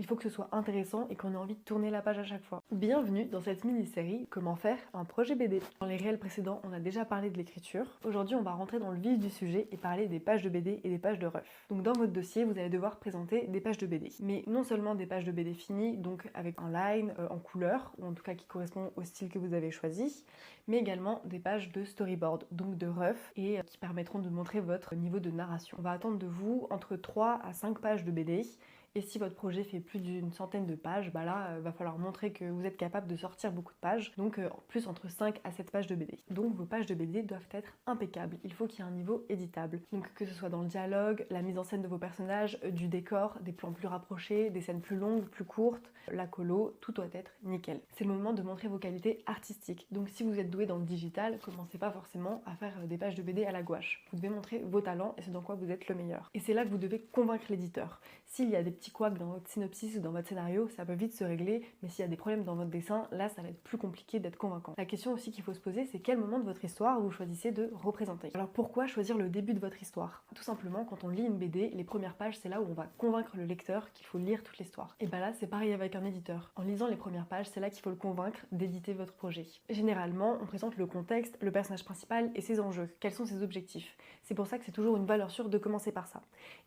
Il faut que ce soit intéressant et qu'on ait envie de tourner la page à chaque fois. Bienvenue dans cette mini-série Comment faire un projet BD. Dans les réels précédents, on a déjà parlé de l'écriture. Aujourd'hui, on va rentrer dans le vif du sujet et parler des pages de BD et des pages de ref. Donc dans votre dossier, vous allez devoir présenter des pages de BD. Mais non seulement des pages de BD finies, donc avec un line, en couleur, ou en tout cas qui correspond au style que vous avez choisi, mais également des pages de storyboard, donc de ref, et qui permettront de montrer votre niveau de narration. On va attendre de vous entre 3 à 5 pages de BD. Et si votre projet fait plus d'une centaine de pages, bah là, va falloir montrer que vous êtes capable de sortir beaucoup de pages, donc plus entre 5 à 7 pages de BD. Donc vos pages de BD doivent être impeccables, il faut qu'il y ait un niveau éditable. Donc que ce soit dans le dialogue, la mise en scène de vos personnages, du décor, des plans plus rapprochés, des scènes plus longues, plus courtes, la colo, tout doit être nickel. C'est le moment de montrer vos qualités artistiques. Donc si vous êtes doué dans le digital, commencez pas forcément à faire des pages de BD à la gouache. Vous devez montrer vos talents et ce dans quoi vous êtes le meilleur. Et c'est là que vous devez convaincre l'éditeur. S'il y a des petits couacs dans votre synopsis ou dans votre scénario, ça peut vite se régler, mais s'il y a des problèmes dans votre dessin, là ça va être plus compliqué d'être convaincant. La question aussi qu'il faut se poser, c'est quel moment de votre histoire vous choisissez de représenter. Alors pourquoi choisir le début de votre histoire? Tout simplement, quand on lit une BD, les premières pages, c'est là où on va convaincre le lecteur qu'il faut lire toute l'histoire. Et bah là, c'est pareil avec un éditeur. En lisant les premières pages, c'est là qu'il faut le convaincre d'éditer votre projet. Généralement, on présente le contexte, le personnage principal et ses enjeux. Quels sont ses objectifs? C'est pour ça que c'est toujours une valeur sûre de commencer par ça.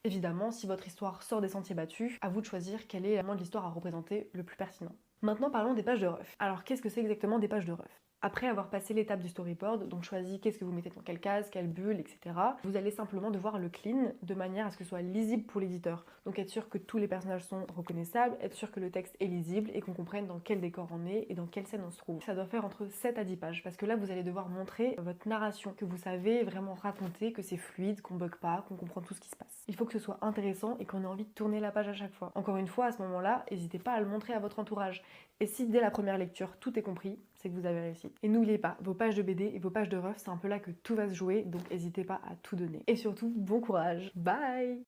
Évidemment, si votre histoire sort des sentiers battus, à vous de choisir quel est l'élément de l'histoire à représenter le plus pertinent. Maintenant parlons des pages de ref. Alors qu'est-ce que c'est exactement des pages de ref? Après avoir passé l'étape du storyboard, donc choisi qu'est-ce que vous mettez dans quelle case, quelle bulle, etc., vous allez simplement devoir le clean de manière à ce que ce soit lisible pour l'éditeur. Donc être sûr que tous les personnages sont reconnaissables, être sûr que le texte est lisible et qu'on comprenne dans quel décor on est et dans quelle scène on se trouve. Ça doit faire entre 7 à 10 pages parce que là vous allez devoir montrer votre narration, que vous savez vraiment raconter, que c'est fluide, qu'on bug pas, qu'on comprend tout ce qui se passe. Il faut que ce soit intéressant et qu'on ait envie de tourner la page à chaque fois. Encore une fois, à ce moment-là, n'hésitez pas à le montrer à votre entourage. Et si dès la première lecture tout est compris, c'est que vous avez réussi. Et n'oubliez pas, vos pages de BD et vos pages de ref, c'est un peu là que tout va se jouer, donc n'hésitez pas à tout donner. Et surtout, bon courage. Bye!